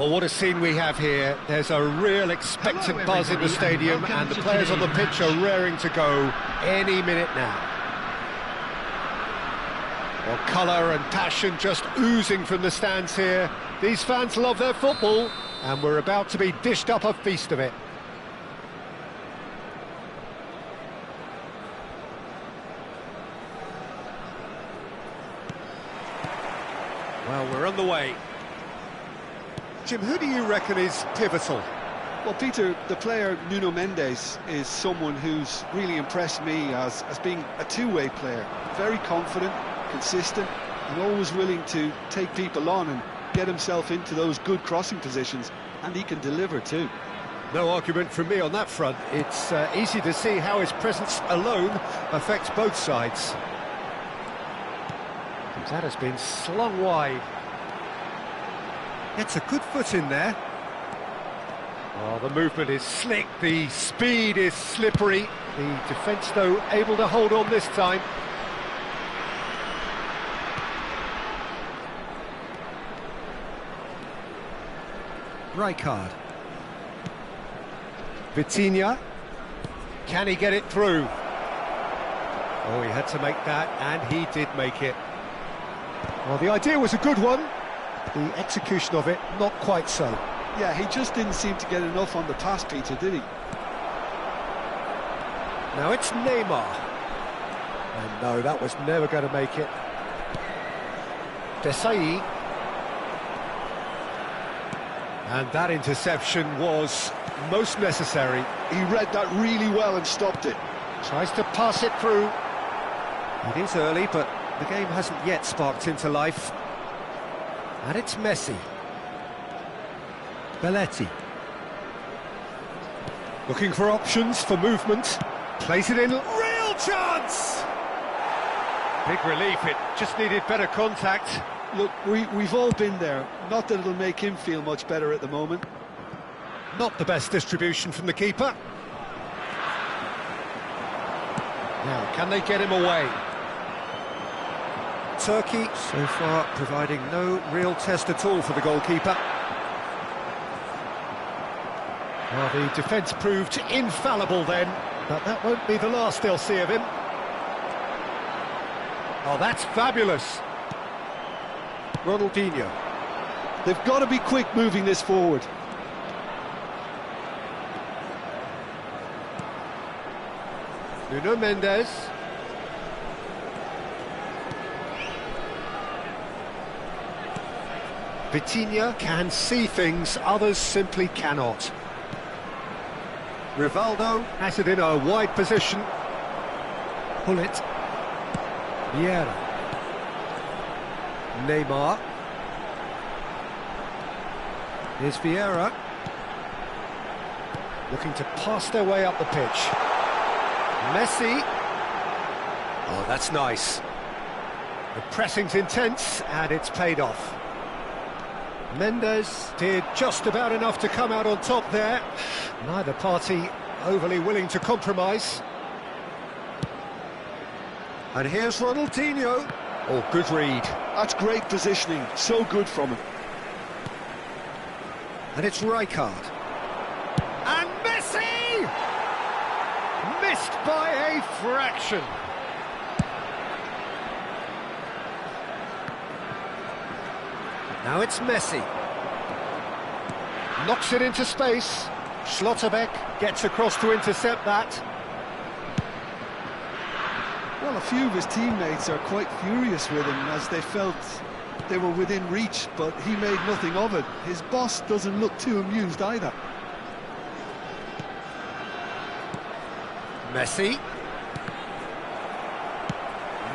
Well, what a scene we have here. There's a real expectant buzz in the stadium, and the players on the pitch are raring to go any minute now. Well, colour and passion just oozing from the stands here. These fans love their football, and we're about to be dished up a feast of it. Well, we're on the way. Jim, who do you reckon is pivotal? Well, Peter, the player Nuno Mendes is someone who's really impressed me as being a two-way player. Very confident, consistent, and always willing to take people on and get himself into those good crossing positions, and he can deliver too. No argument from me on that front. It's easy to see how his presence alone affects both sides. That has been slung wide. Gets a good foot in there. Oh, the movement is slick, the speed is slippery. The defence, though, able to hold on this time. Rijkaard. Vitinha. Can he get it through? Oh, he had to make that, and he did make it. Well, the idea was a good one. The execution of it, not quite so. Yeah, he just didn't seem to get enough on the pass, Peter, did he? Now it's Neymar. And no, that was never going to make it. Desai. And that interception was most necessary. He read that really well and stopped it. Tries to pass it through. It is early, but the game hasn't yet sparked into life. And it's Messi. Belletti. Looking for options for movement. Plays it in. Real chance! Big relief, it just needed better contact. Look, we've all been there. Not that it'll make him feel much better at the moment. Not the best distribution from the keeper. Now, can they get him away? Turkey, so far, providing no real test at all for the goalkeeper. Well, the defence proved infallible then, but that won't be the last they'll see of him. Oh, that's fabulous. Ronaldinho. They've got to be quick moving this forward. Nuno Mendes. Vitinha can see things others simply cannot. Rivaldo has it in a wide position. Pull it. Vieira. Neymar. Here's Vieira. Looking to pass their way up the pitch. Messi. Oh, that's nice. The pressing's intense and it's paid off. Mendes did just about enough to come out on top there. Neither party overly willing to compromise. And here's Ronaldinho. Oh, good read. That's great positioning, so good from him. And it's Rijkaard. And Messi! Missed by a fraction. Now it's Messi. Knocks it into space. Schlotterbeck gets across to intercept that. Well, a few of his teammates are quite furious with him as they felt they were within reach, but he made nothing of it. His boss doesn't look too amused either. Messi.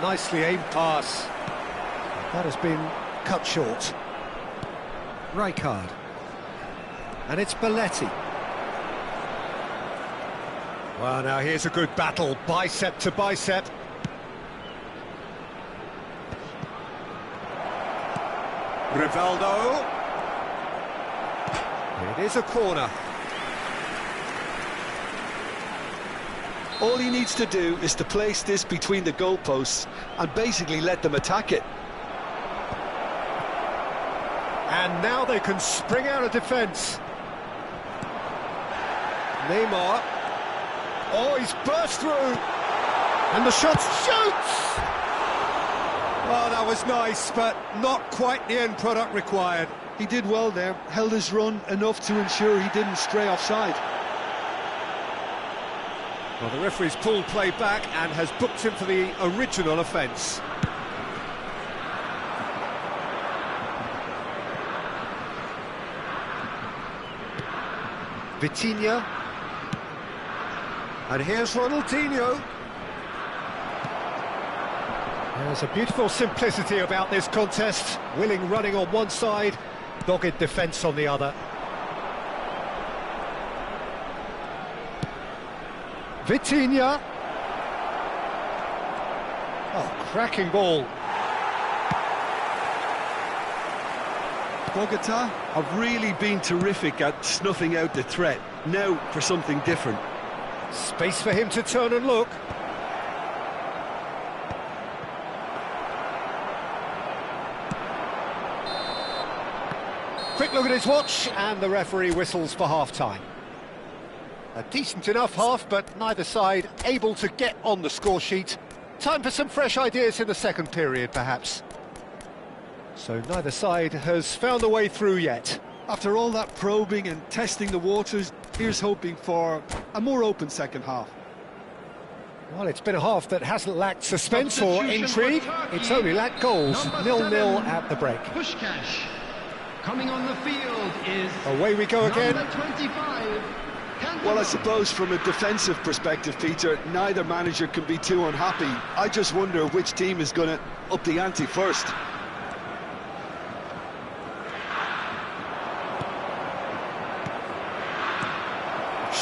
Nicely aimed pass. That has been cut short. Rijkaard. And it's Belletti. Well, now here's a good battle, bicep to bicep. Rivaldo. It is a corner. All he needs to do is to place this between the goalposts and basically let them attack it. And now they can spring out of defence. Neymar. Oh, he's burst through. And the shot shoots! Oh, that was nice, but not quite the end product required. He did well there, held his run enough to ensure he didn't stray offside. Well, the referee's pulled play back and has booked him for the original offence. Vitinha. And here's Ronaldinho. There's a beautiful simplicity about this contest. Willing running on one side, dogged defence on the other. Vitinha. Oh, cracking ball. Bogota have really been terrific at snuffing out the threat. Now for something different. Space for him to turn and look. Quick look at his watch, and the referee whistles for half-time. A decent enough half, but neither side able to get on the score sheet. Time for some fresh ideas in the second period, perhaps. So neither side has found a way through yet. After all that probing and testing the waters, here's hoping for a more open second half. Well, it's been a half that hasn't lacked suspense or intrigue. It's only lacked goals. 0-0 at the break. Pushkash. Coming on the field is Away we go again. number 25. Well, I suppose from a defensive perspective, Peter, neither manager can be too unhappy. I just wonder which team is going to up the ante first.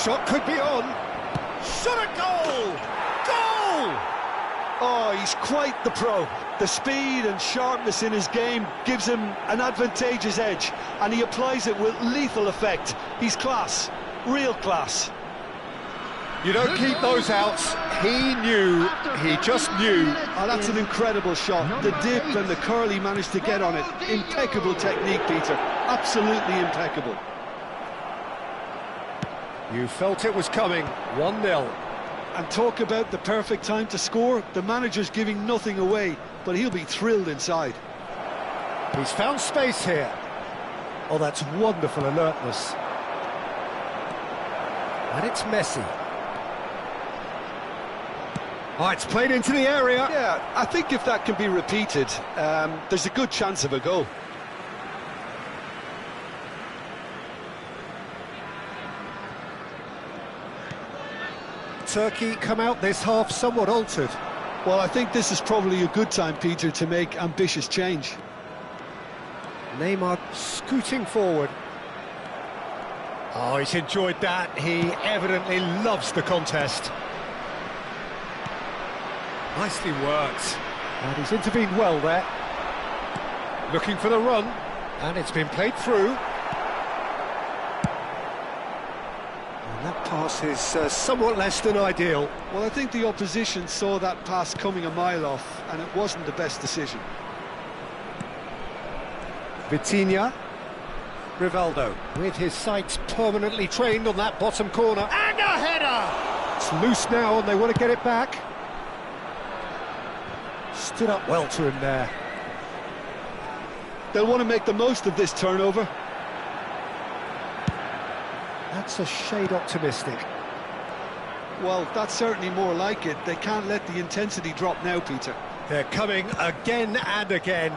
Shot could be on. Shot at goal! Goal! Oh, he's quite the pro. The speed and sharpness in his game gives him an advantageous edge, and he applies it with lethal effect. He's class, real class. You don't keep those outs. He knew, he just knew. Oh, that's an incredible shot. The dip and the curl he managed to get on it. Impeccable technique, Peter. Absolutely impeccable. You felt it was coming. 1-0. And talk about the perfect time to score. The manager's giving nothing away, but he'll be thrilled inside. He's found space here. Oh, that's wonderful alertness. And it's Messi. Oh, it's played into the area. Yeah, I think if that can be repeated, there's a good chance of a goal. Turkey come out this half somewhat altered. Well, I think this is probably a good time, Peter, to make ambitious change. Neymar scooting forward. Oh, he's enjoyed that. He evidently loves the contest. Nicely worked. And he's intervened well there. Looking for the run. And it's been played through. And that pass is somewhat less than ideal. Well, I think the opposition saw that pass coming a mile off, and it wasn't the best decision. Vitinha. Rivaldo with his sights permanently trained on that bottom corner. And a header! It's loose now and they want to get it back. Stood up well to him there. They'll want to make the most of this turnover. That's a shade optimistic. Well, that's certainly more like it. They can't let the intensity drop now, Peter. They're coming again and again.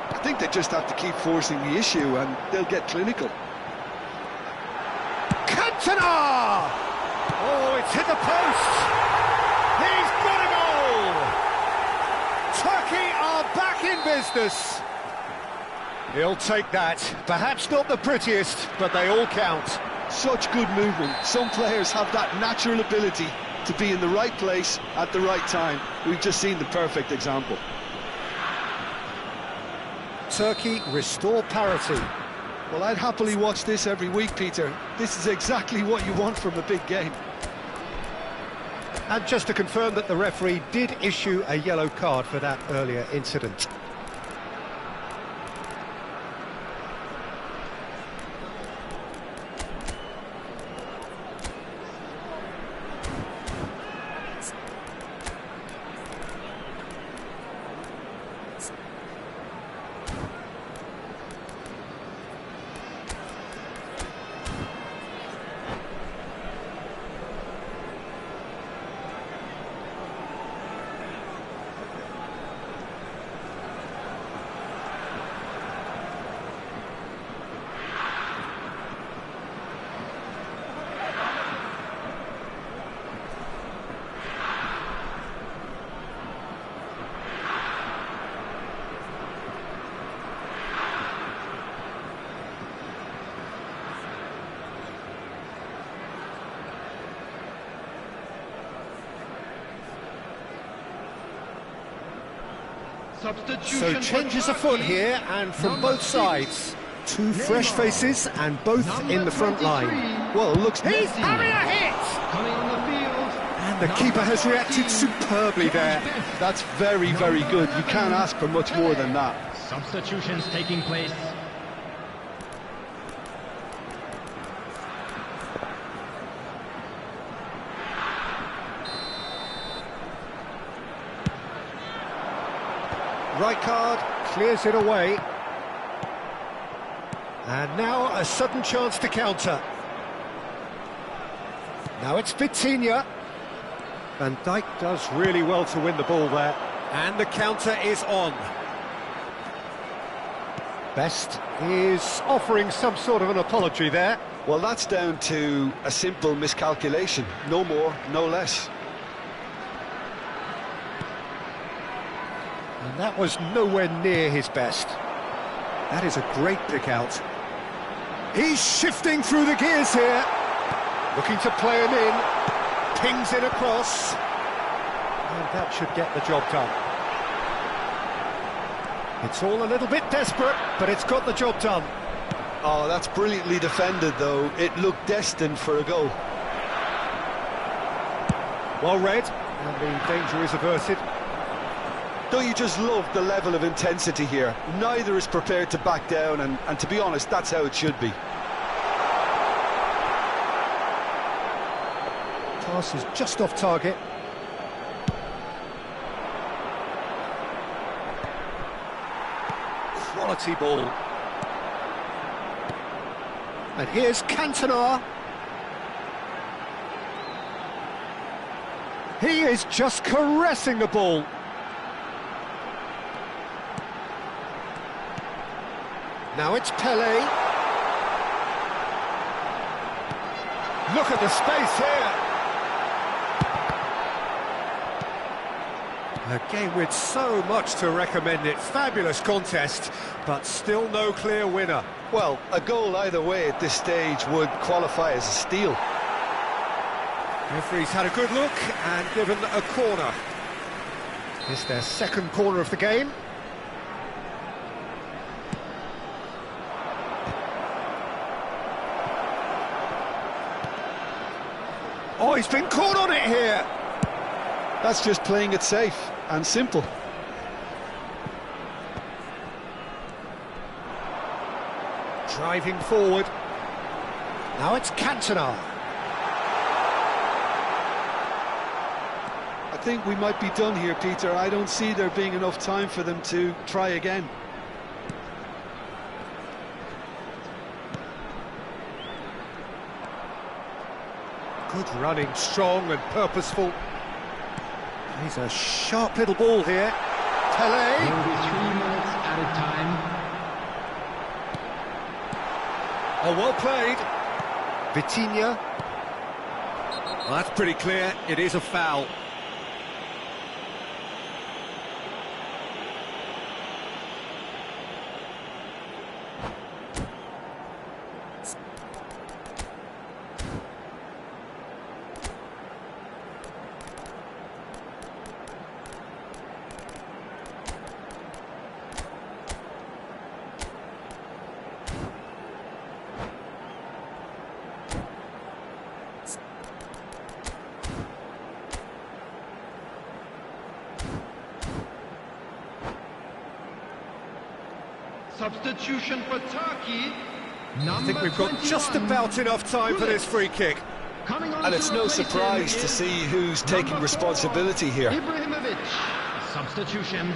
I think they just have to keep forcing the issue and they'll get clinical. Cantona! Oh, it's hit the post! He's got a goal! Turkey are back in business. He'll take that. Perhaps not the prettiest, but they all count. Such good movement. Some players have that natural ability to be in the right place at the right time. We've just seen the perfect example. Turkey restore parity. Well, I'd happily watch this every week, Peter. This is exactly what you want from a big game. And just to confirm that the referee did issue a yellow card for that earlier incident. Substitution So changes afoot here, and from both sides. Two fresh faces, and both in the front line. Well, it looks... He's having a hit! Coming on the field. And the keeper has reacted superbly there. That's very, very good. You can't ask for much more than that. Substitutions taking place. Right card, clears it away. And now a sudden chance to counter. Now it's Vitinha. Van Dijk does really well to win the ball there. And the counter is on. Best is offering some sort of an apology there. Well, that's down to a simple miscalculation. No more, no less. And that was nowhere near his best. That is a great pick out. He's shifting through the gears here. Looking to play him in. Pings it across. And that should get the job done. It's all a little bit desperate, but it's got the job done. Oh, that's brilliantly defended, though. It looked destined for a goal. Well read, and the danger is averted. Don't you just love the level of intensity here? Neither is prepared to back down, and to be honest, that's how it should be. Pass is just off target. Quality ball. And here's Cantona. He is just caressing the ball. Now it's Pelé. Look at the space here. A game with so much to recommend it. Fabulous contest, but still no clear winner. Well, a goal either way at this stage would qualify as a steal. Referee's had a good look and given a corner. It's their second corner of the game. Oh, he's been caught on it here. That's just playing it safe and simple. Driving forward. Now it's Cantona. I think we might be done here, Peter. I don't see there being enough time for them to try again. Good running, strong and purposeful. He's a sharp little ball here. Pelé. There will be 3 minutes added time. Oh, well played. Vitinha. Well, that's pretty clear. It is a foul. Substitution for Turkey. I think we've got just about enough time for this free kick. And it's no surprise to see who's taking responsibility here. Ibrahimovic. Substitution.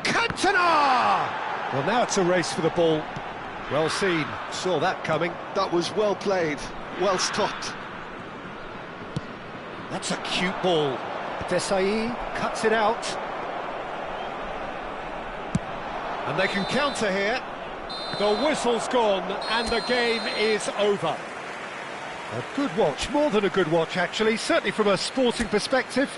Cantona! Well, now it's a race for the ball. Well seen. Saw that coming. That was well played, well stopped. That's a cute ball. Desai cuts it out. And they can counter here. The whistle's gone and the game is over. A good watch, more than a good watch actually, certainly from a sporting perspective.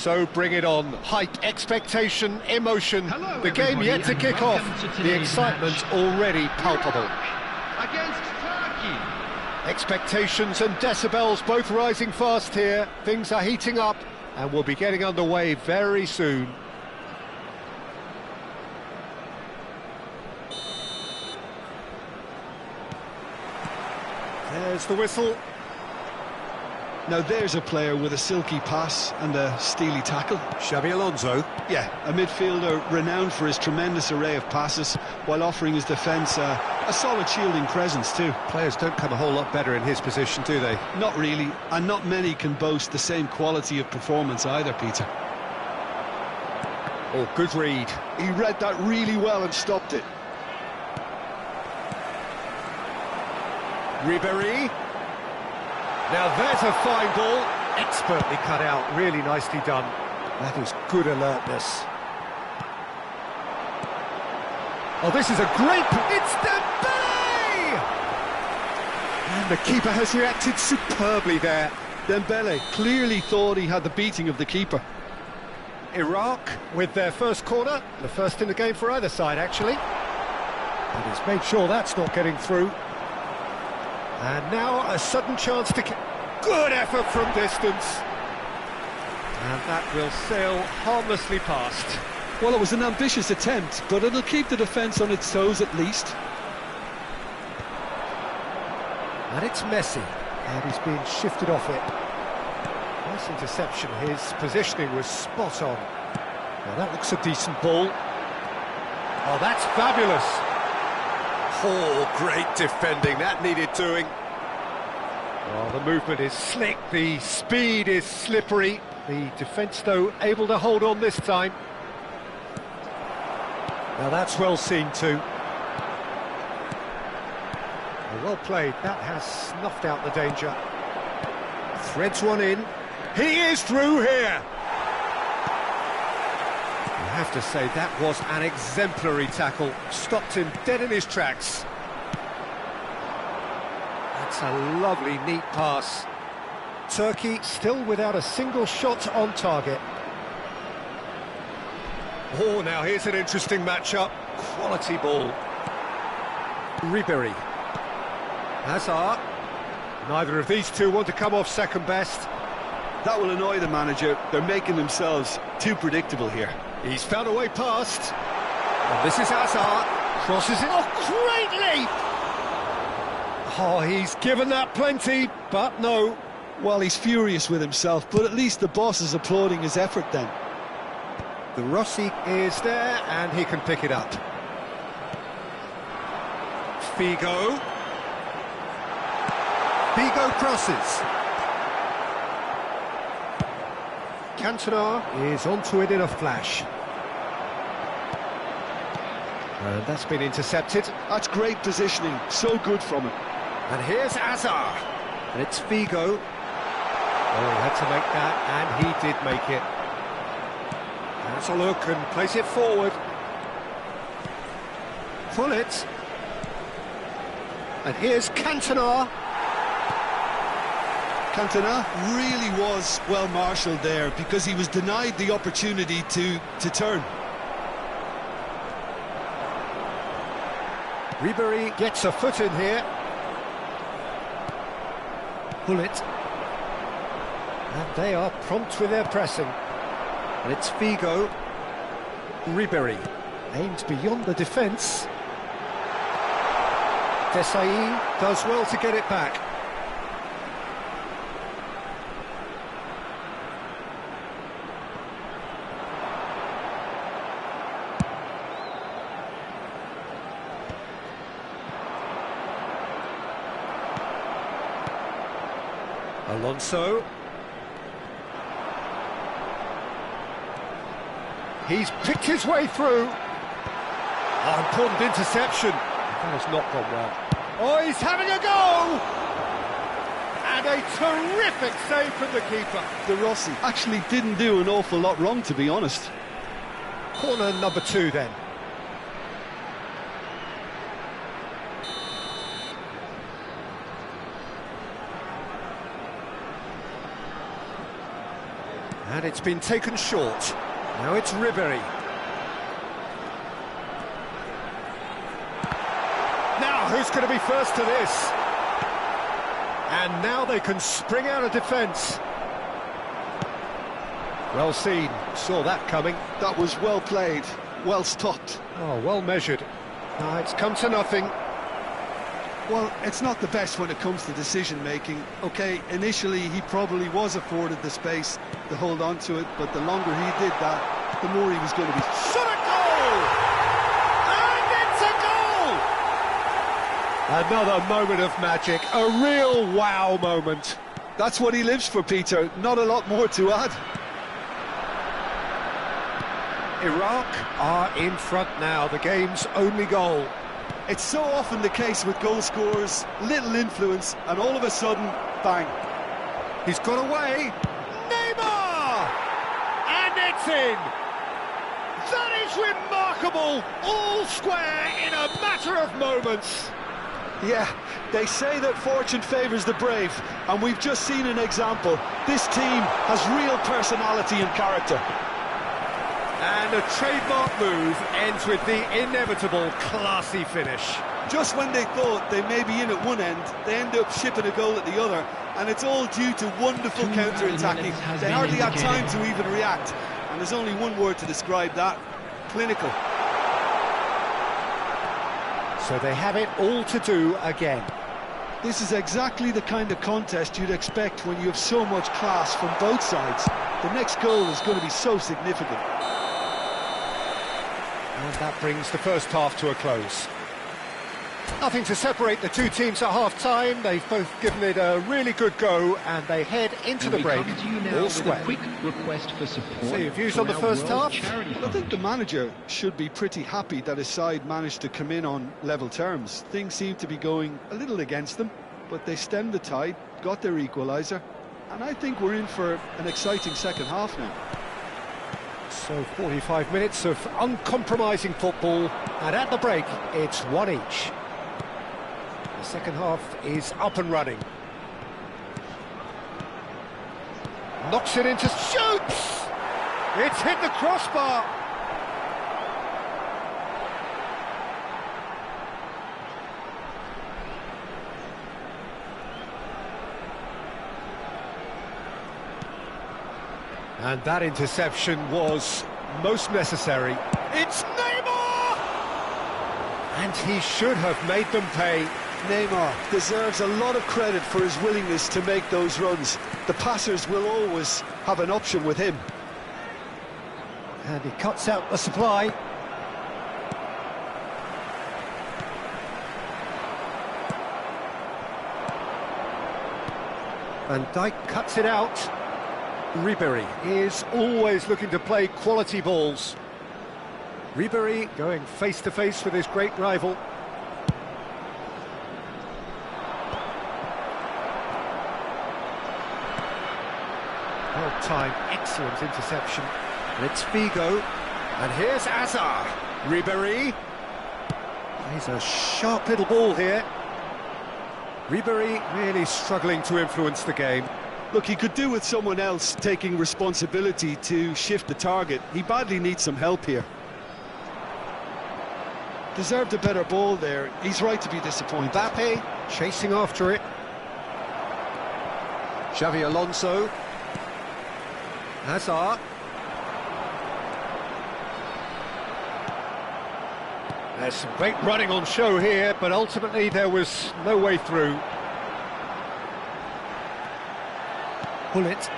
So bring it on. Hype, expectation, emotion. Hello, the game everybody, yet to and kick off. welcome to The today's excitement match. already palpable. Against Turkey. Expectations and decibels both rising fast here. Things are heating up and we'll be getting underway very soon. There's the whistle. Now there's a player with a silky pass and a steely tackle. Xabi Alonso. Yeah, a midfielder renowned for his tremendous array of passes while offering his defence a solid shielding presence too. Players don't come a whole lot better in his position, do they? Not really, and not many can boast the same quality of performance either, Peter. Oh, good read. He read that really well and stopped it. Ribéry. Now there's a fine ball, expertly cut out, really nicely done. That is good alertness. Oh, this is a great... It's Dembele! And the keeper has reacted superbly there. Dembele clearly thought he had the beating of the keeper. Iraq with their first corner, the first in the game for either side, actually. And he's made sure that's not getting through. And now a sudden chance to... Good effort from distance. And that will sail harmlessly past. Well, it was an ambitious attempt, but it'll keep the defence on its toes at least. And it's Messi, and he's being shifted off it. Nice interception, his positioning was spot on. Now that looks a decent ball. Oh, that's fabulous. Oh, great defending, that needed doing. Oh, the movement is slick, the speed is slippery. The defence, though, able to hold on this time. Now that's well seen too. Well played, that has snuffed out the danger. Threads one in. He is through here! I have to say, that was an exemplary tackle. Stopped him dead in his tracks. That's a lovely, neat pass. Turkey still without a single shot on target. Oh, now here's an interesting matchup. Quality ball. Ribéry. Hazard. Neither of these two want to come off second best. That will annoy the manager. They're making themselves too predictable here. He's found a way past. And this is Hazard. Crosses it. Oh, great leap! Oh, he's given that plenty, but no. Well, he's furious with himself, but at least the boss is applauding his effort then. The Rossi is there, and he can pick it up. Figo. Figo crosses. Cantona is onto it in a flash. And that's been intercepted. That's great positioning, so good from him. And here's Hazard. And it's Figo. Oh, he had to make that, and he did make it. Has a look and plays it forward. Full it. And here's Cantona. Cantona really was well marshalled there because he was denied the opportunity to turn. Ribéry gets a foot in here. Pull it. And they are prompt with their pressing. And it's Figo. Ribery aims beyond the defence. Desai does well to get it back. Alonso. He's picked his way through. Oh, important interception. That has not gone well. Oh, he's having a go! And a terrific save from the keeper. De Rossi actually didn't do an awful lot wrong, to be honest. Corner number 2 then. And it's been taken short. Now it's Ribery. Now, who's going to be first to this? And now they can spring out of defence. Well seen, saw that coming. That was well played, well stopped. Oh, well measured. It's come to nothing. Well, it's not the best when it comes to decision-making. OK, initially he probably was afforded the space to hold on to it, but the longer he did that, the more he was going to be... Shot a goal! And it's a goal! Another moment of magic, a real wow moment. That's what he lives for, Peter, not a lot more to add. Iraq are in front now, the game's only goal. It's so often the case with goal scorers, little influence, and all of a sudden, bang. He's got away. Neymar! And it's in! That is remarkable! All square in a matter of moments. Yeah, they say that fortune favours the brave, and we've just seen an example. This team has real personality and character. And a trademark move ends with the inevitable classy finish. Just when they thought they may be in at one end, they end up shipping a goal at the other, and it's all due to wonderful counter-attacking. They hardly had time to even react, and there's only one word to describe that: clinical. So they have it all to do again. This is exactly the kind of contest you'd expect when you have so much class from both sides. The next goal is going to be so significant. And that brings the first half to a close. Nothing to separate the two teams at half-time. They've both given it a really good go, and they head into the break all square. Quick request for support. So your views on the first half? I think the manager should be pretty happy that his side managed to come in on level terms. Things seem to be going a little against them, but they stemmed the tide, got their equaliser, and I think we're in for an exciting second half now. So 45 minutes of uncompromising football, and at the break, it's one each. The second half is up and running. Knocks it into... shoots! It's hit the crossbar! And that interception was most necessary. It's Neymar! And he should have made them pay. Neymar deserves a lot of credit for his willingness to make those runs. The passers will always have an option with him. And he cuts out the supply. Van Dijk cuts it out. Ribery is always looking to play quality balls. Ribery going face-to-face with his great rival. Well-timed, excellent interception. And it's Figo. And here's Azar. Ribery. He's a sharp little ball here. Ribery really struggling to influence the game. Look, he could do with someone else taking responsibility to shift the target. He badly needs some help here. Deserved a better ball there. He's right to be disappointed. Mbappe chasing after it. Xavi Alonso. Hazard. There's some great running on show here, but ultimately there was no way through. Bullet.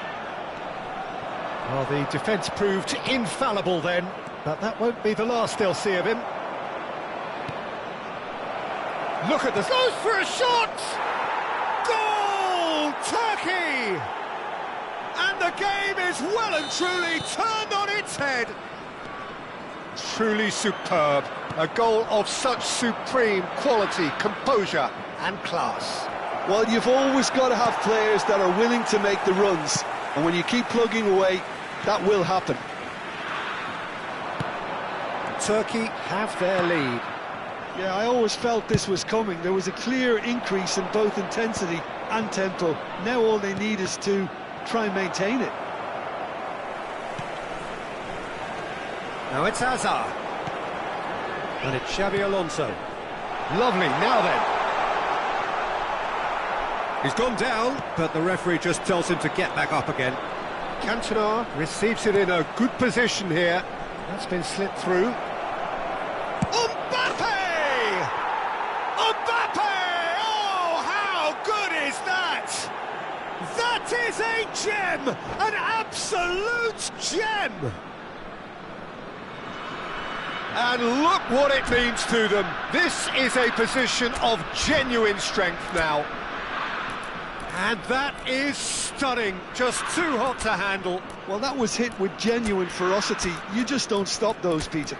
Well, the defence proved infallible then, but that won't be the last they'll see of him. Look at this. Goes for a shot! Goal! Turkey! And the game is well and truly turned on its head. Truly superb. A goal of such supreme quality, composure and class. Well, you've always got to have players that are willing to make the runs. And when you keep plugging away, that will happen. Turkey have their lead. Yeah, I always felt this was coming. There was a clear increase in both intensity and tempo. Now all they need is to try and maintain it. Now it's Hazard. And it's Xabi Alonso. Lovely, now then. He's gone down, but the referee just tells him to get back up again. Cantona receives it in a good position here. That's been slipped through. Mbappe! Mbappe! Oh, how good is that? That is a gem! An absolute gem! And look what it means to them. This is a position of genuine strength now. And that is stunning, just too hot to handle. Well, that was hit with genuine ferocity. You just don't stop those, Peter.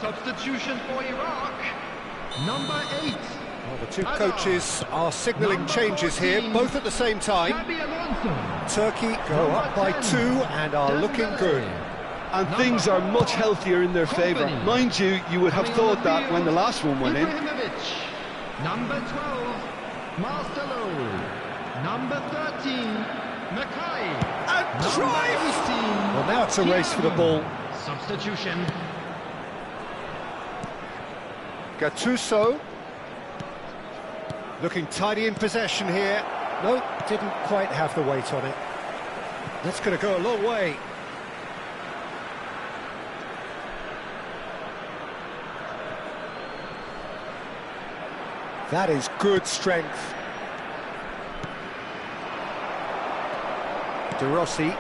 Substitution for Iraq, number 8. Well, the two coaches are signalling changes here, both at the same time. Turkey go up by 2 and are looking good. And things are much healthier in their favour. Mind you, you would have thought that when the last one went in. Number 12, Marcelo. Number 13, Mackay. And drive! Well, now it's a race for the ball. Substitution. Gattuso. Looking tidy in possession here. No, didn't quite have the weight on it. That's going to go a long way. That is good strength. De Rossi.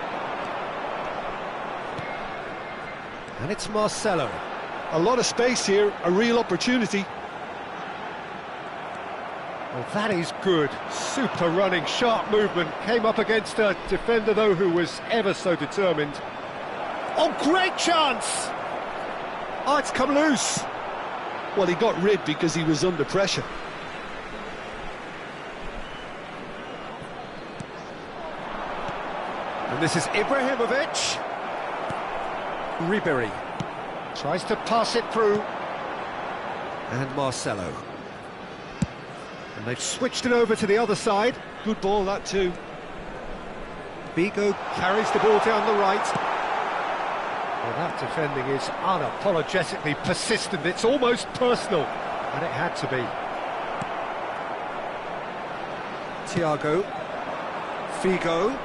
And it's Marcelo. A lot of space here, a real opportunity. Well, that is good. Super running, sharp movement. Came up against a defender, though, who was ever so determined. Oh, great chance! Oh, it's come loose. Well, he got rid because he was under pressure. And this is Ibrahimovic. Ribery tries to pass it through. And Marcelo. And they've switched it over to the other side. Good ball, that too. Bigo carries the ball down the right. Well, that defending is unapologetically persistent. It's almost personal. And it had to be. Thiago. Figo.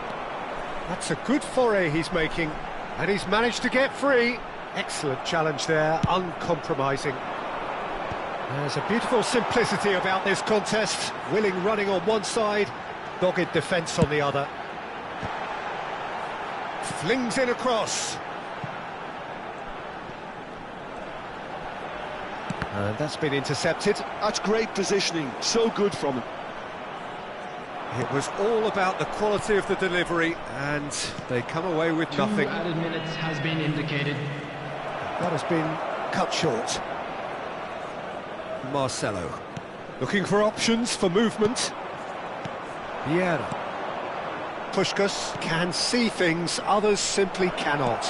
That's a good foray he's making. And he's managed to get free. Excellent challenge there, uncompromising. There's a beautiful simplicity about this contest. Willing running on one side, Dogged defence on the other. Flings in across. And that's been intercepted. That's great positioning, so good from him. It was all about the quality of the delivery, and they come away with nothing. 2 added minutes has been indicated. That has been cut short. Marcelo, looking for options for movement. Vieira. Puskás can see things others simply cannot.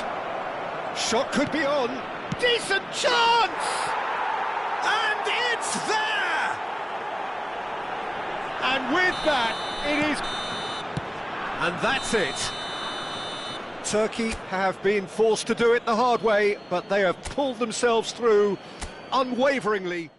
Shot could be on. Decent chance! And it's there! And with that, it is... And that's it. Turkey have been forced to do it the hard way, but they have pulled themselves through unwaveringly.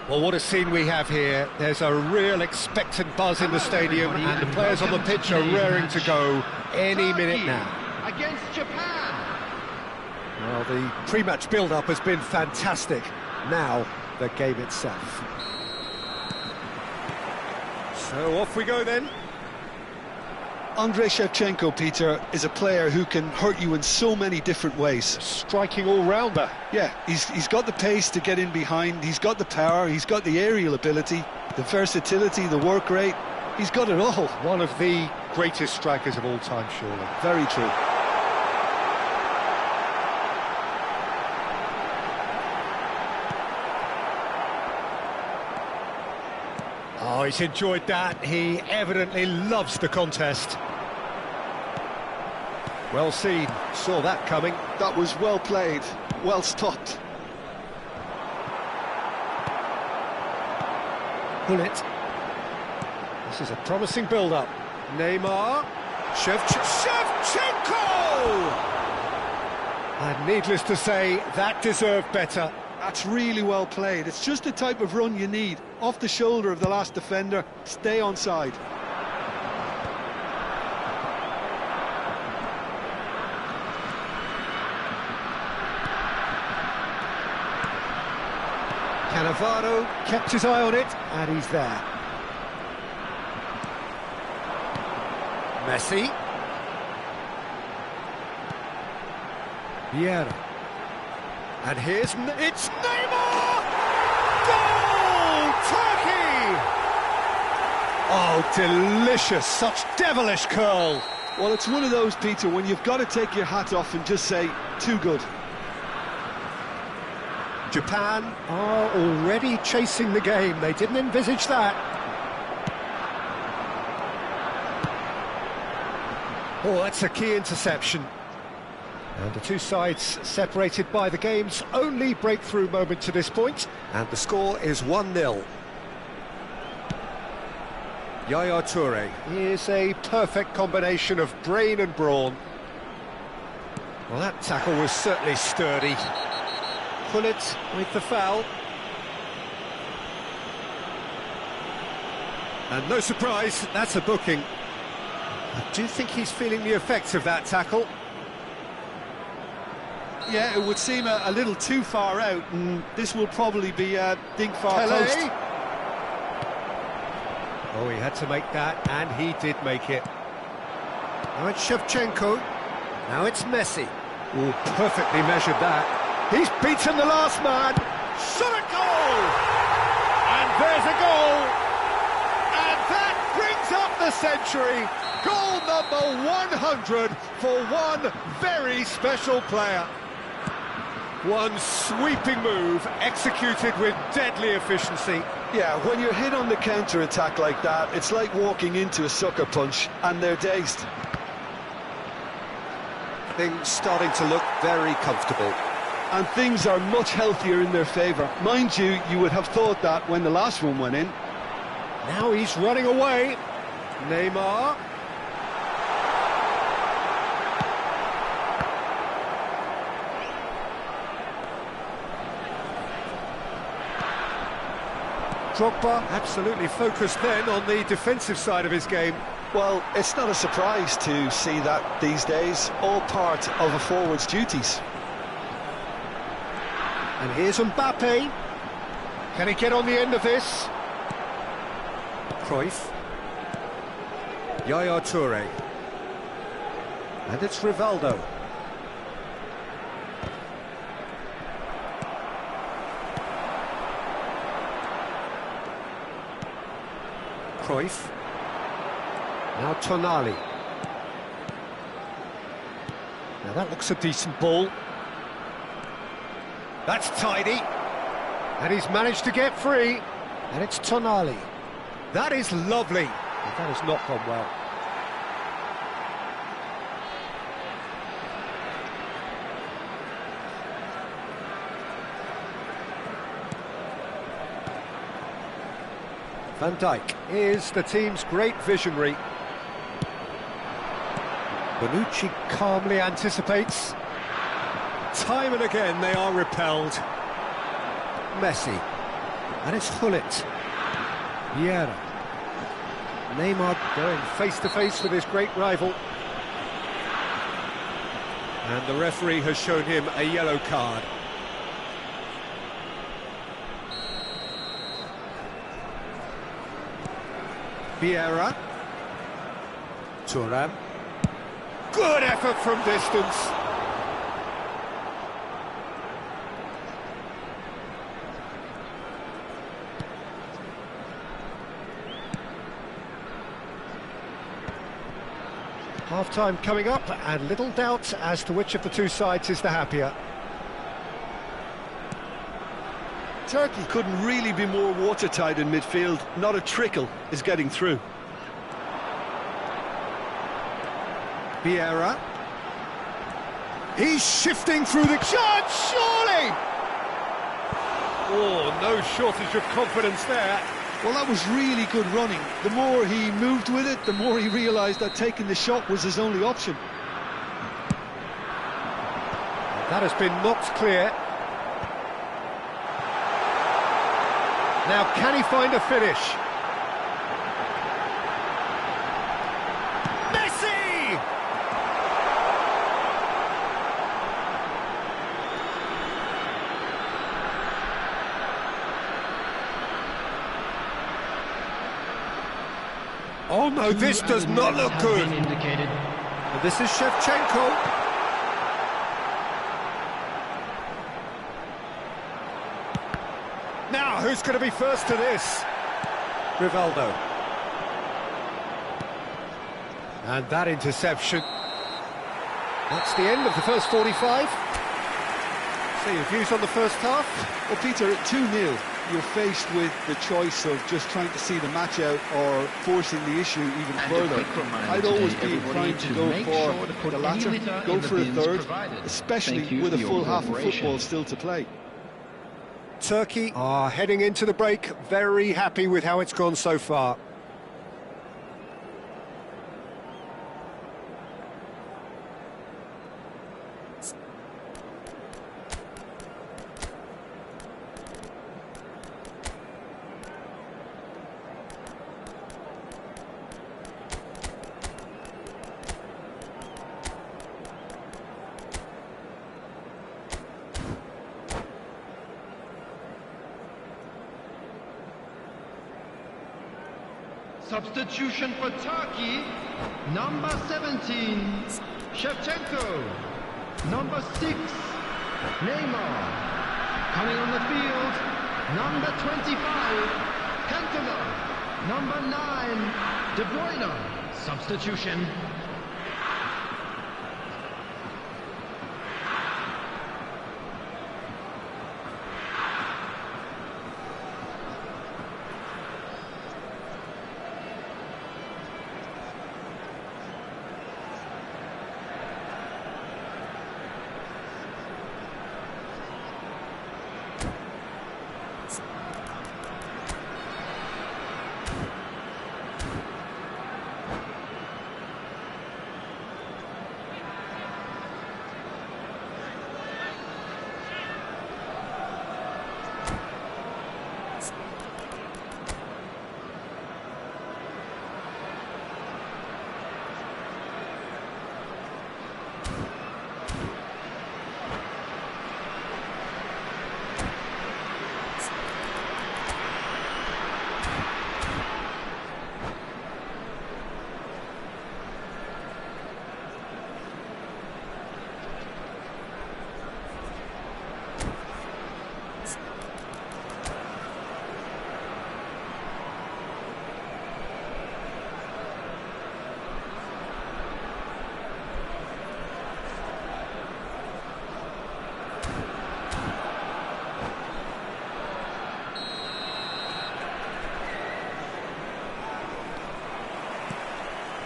Well, what a scene we have here. There's a real expectant buzz in the stadium, and the players on the pitch are raring to go any minute now. Against Japan. Well, the pre-match build-up has been fantastic. Now, the game itself. So off we go then. Andrei Shevchenko, Peter, is a player who can hurt you in so many different ways. Striking all-rounder. Yeah, he's got the pace to get in behind, he's got the power, he's got the aerial ability, the versatility, the work rate. He's got it all. One of the greatest strikers of all time, surely. Very true. Oh, he's enjoyed that. He evidently loves the contest. Well seen. Saw that coming. That was well played, well stopped. Pull it. This is a promising build-up. Neymar. Shevchenko! And needless to say, that deserved better. That's really well played. It's just the type of run you need. Off the shoulder of the last defender, stay onside. Cannavaro kept his eye on it, and he's there. Messi. Vieira. And it's Neymar! Goal! Turkey! Oh, delicious, such devilish curl. Well, it's one of those, Peter, when you've got to take your hat off and just say, too good. Japan are already chasing the game. They didn't envisage that. Oh, that's a key interception. And the two sides separated by the game's only breakthrough moment to this point, and the score is 1-0. Yaya Toure is a perfect combination of brain and brawn. Well, that tackle was certainly sturdy. Pull it with the foul. And no surprise, that's a booking. I do think he's feeling the effects of that tackle. Yeah, it would seem a little too far out, and this will probably be a dink far post. Oh, he had to make that, and he did make it. Now it's Shevchenko. Now it's Messi. Oh, perfectly measured that. He's beaten the last man. Shot a goal! And there's a goal! And that brings up the century. Goal number 100 for one very special player. One sweeping move, executed with deadly efficiency. Yeah, when you're hit on the counter-attack like that, it's like walking into a sucker punch, and they're dazed. Things starting to look very comfortable. And things are much healthier in their favour. Mind you, you would have thought that when the last one went in. Now he's running away. Neymar. Drogba absolutely focused then on the defensive side of his game. Well, it's not a surprise to see that these days, all part of a forward's duties. And here's Mbappe. Can he get on the end of this? Cruyff. Yaya Toure. And it's Rivaldo. Cruyff. Now Tonali. Now that looks a decent ball. That's tidy. And he's managed to get free. And it's Tonali. That is lovely. But that has not gone well. Van Dijk is the team's great visionary. Bonucci calmly anticipates. Time and again they are repelled. Messi. And it's Hullet. Vieira. Neymar going face-to-face with his great rival. And the referee has shown him a yellow card. Vieira. Thuram. Good effort from distance. Half-time coming up, and little doubt as to which of the two sides is the happier. Turkey couldn't really be more watertight in midfield. Not a trickle is getting through. Vieira. He's shifting through the chance, surely! Oh, no shortage of confidence there. Well, that was really good running. The more he moved with it, the more he realised that taking the shot was his only option. That has been knocked clear. Now, can he find a finish? Messi! Oh no, this does not look good. And this is Shevchenko. Now, who's going to be first to this? Rivaldo. And that interception. That's the end of the first 45. So your views on the first half? Well, Peter, at 2-0, you're faced with the choice of just trying to see the match out or forcing the issue even further. I'd always be inclined to go for the latter, go for a third, especially with a full half of football still to play. Turkey are heading into the break, very happy with how it's gone so far. Substitution for Turkey, number 17, Shevchenko. Number 6, Neymar. Coming on the field, number 25, Cantona. Number 9, De Bruyne. Substitution.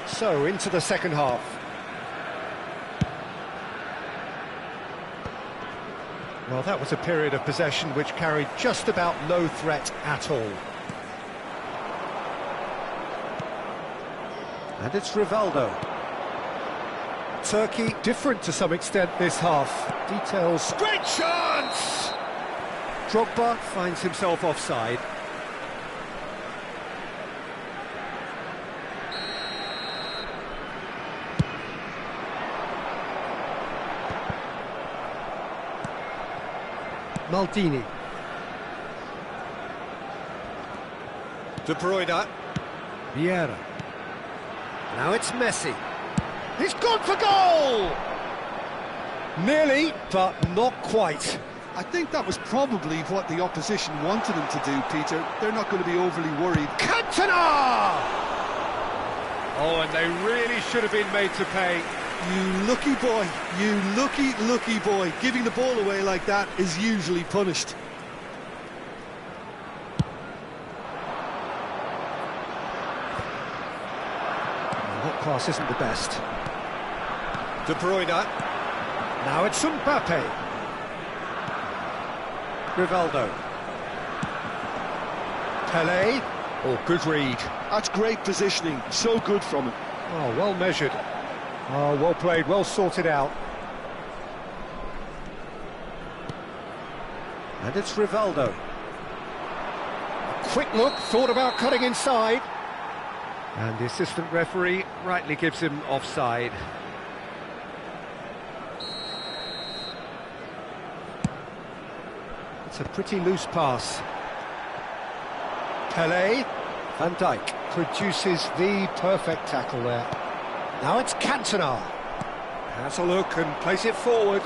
So, into the second half. Well, that was a period of possession which carried just about no threat at all. And it's Rivaldo. Turkey different to some extent this half. Details. Great chance! Drogba finds himself offside. Maldini. De Bruyne. Vieira. Now it's Messi. He's gone for goal! Nearly, but not quite. I think that was probably what the opposition wanted him to do, Peter. They're not going to be overly worried. Cantona! Oh, and they really should have been made to pay. You lucky boy, you lucky boy. Giving the ball away like that is usually punished. That pass isn't the best. De Bruyne. Now it's Mbappe. Rivaldo. Pelé. Oh, good read. That's great positioning, so good from him. Oh, well measured. Oh, well played, well sorted out. And it's Rivaldo. A quick look, thought about cutting inside. And the assistant referee rightly gives him offside. It's a pretty loose pass. Pelé. Van Dijk produces the perfect tackle there. Now it's Cantona. Has a look and plays it forward.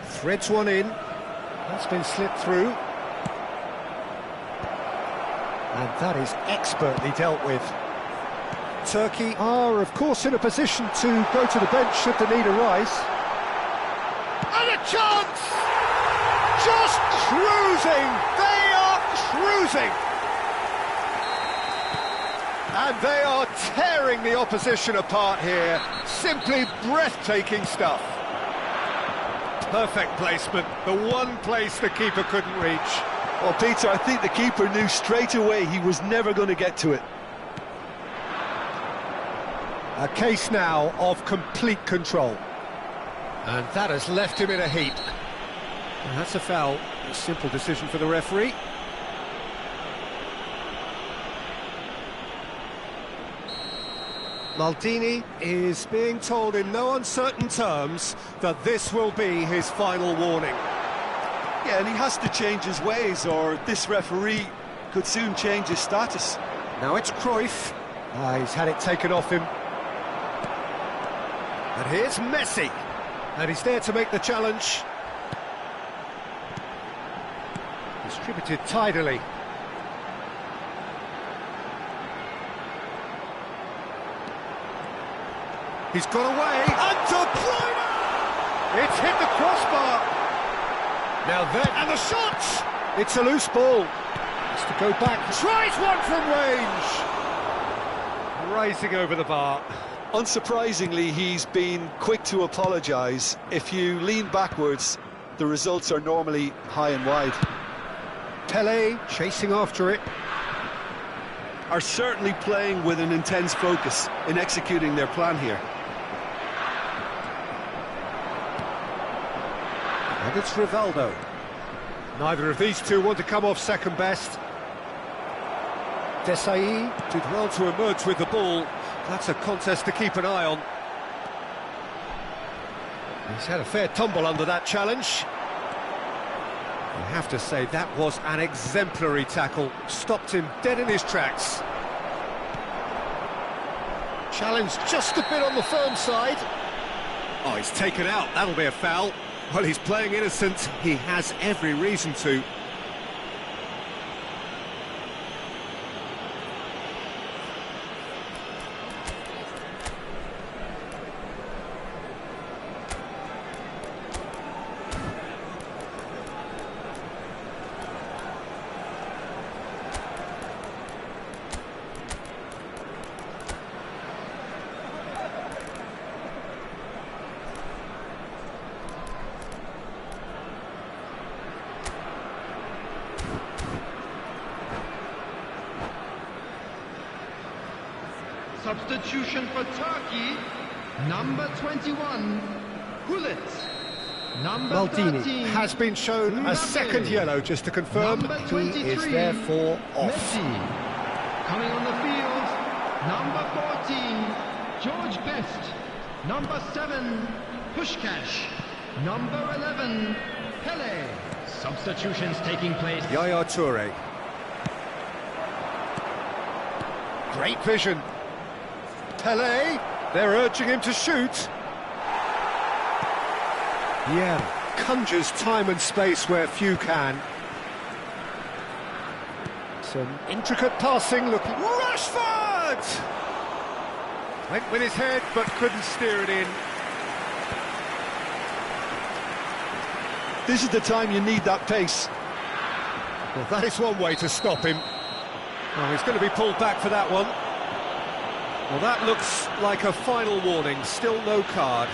Threads one in. That's been slipped through. And that is expertly dealt with. Turkey are, of course, in a position to go to the bench should the need arise. And a chance! Just cruising! They are cruising! And they are tearing the opposition apart here. Simply breathtaking stuff. Perfect placement, the one place the keeper couldn't reach. Well, Peter, I think the keeper knew straight away he was never going to get to it. A case now of complete control. And that has left him in a heap. And that's a foul. A simple decision for the referee. Maldini is being told in no uncertain terms that this will be his final warning. Yeah, and he has to change his ways, or this referee could soon change his status. Now it's Cruyff. He's had it taken off him. And here's Messi. And he's there to make the challenge. Distributed tidily. He's got away, and De Bruyne! It's hit the crossbar. Now then, and the shot! It's a loose ball. Has to go back, tries one from range! Rising over the bar. Unsurprisingly, he's been quick to apologise. If you lean backwards, the results are normally high and wide. Pelé chasing after it. Are certainly playing with an intense focus in executing their plan here. And it's Rivaldo. Neither of these two want to come off second best. Desai did well to emerge with the ball. That's a contest to keep an eye on. He's had a fair tumble under that challenge. You have to say that was an exemplary tackle. Stopped him dead in his tracks. Challenge just a bit on the firm side. Oh, he's taken out. That'll be a foul. Well, he's playing innocent. He has every reason to. Substitution for Turkey, number 21, Gullit. Number Maldini 13, has been shown a second Mbappe. yellow, just to confirm Number he is 23, therefore off. Messi. Coming on the field, number 14, George Best. Number 7, Pushkash. Number 11, Pele. Substitutions taking place. Yaya Toure. Great vision. Pele, they're urging him to shoot. Yeah, conjures time and space where few can. Some intricate passing, looking... Rashford! Went with his head, but couldn't steer it in. This is the time you need that pace. Well, that is one way to stop him. Oh, he's going to be pulled back for that one. Well, that looks like a final warning, still no card.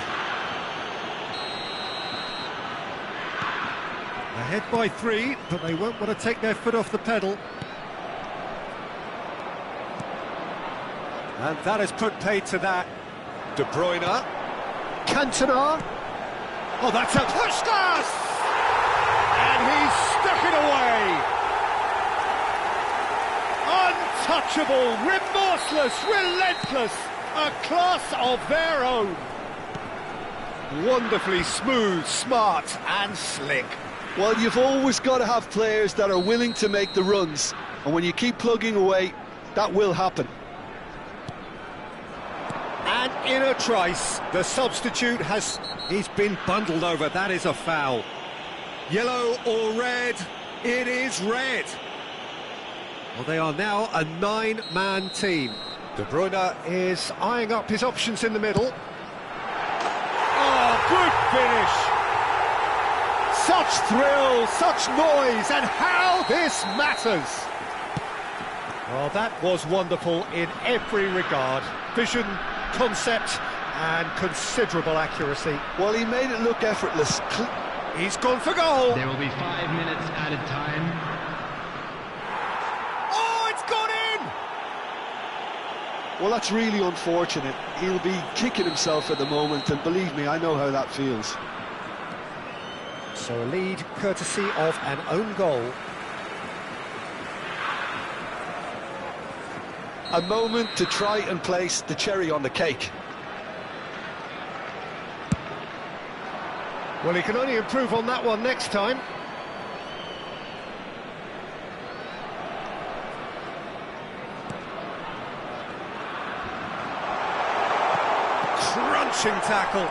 Ahead by 3, but they won't want to take their foot off the pedal. And that has put paid to that. De Bruyne. Cantona. Oh, that's a Pushkas! And he's stuck it away. Untouchable, remorseless, relentless, a class of their own. Wonderfully smooth, smart and slick. Well, you've always got to have players that are willing to make the runs, and when you keep plugging away, that will happen. And in a trice, the substitute he's been bundled over. That is a foul. Yellow or red? It is red. Well, they are now a 9-man team. De Bruyne is eyeing up his options in the middle. Oh, good finish! Such thrill, such noise, and how this matters! Well, that was wonderful in every regard. Vision, concept, and considerable accuracy. Well, he made it look effortless. He's gone for goal! There will be 5 minutes added time. Oh, it's gone in! Well, that's really unfortunate. He'll be kicking himself at the moment, and believe me, I know how that feels. So a lead courtesy of an own goal. A moment to try and place the cherry on the cake. Well, he can only improve on that one next time. Crunching tackle.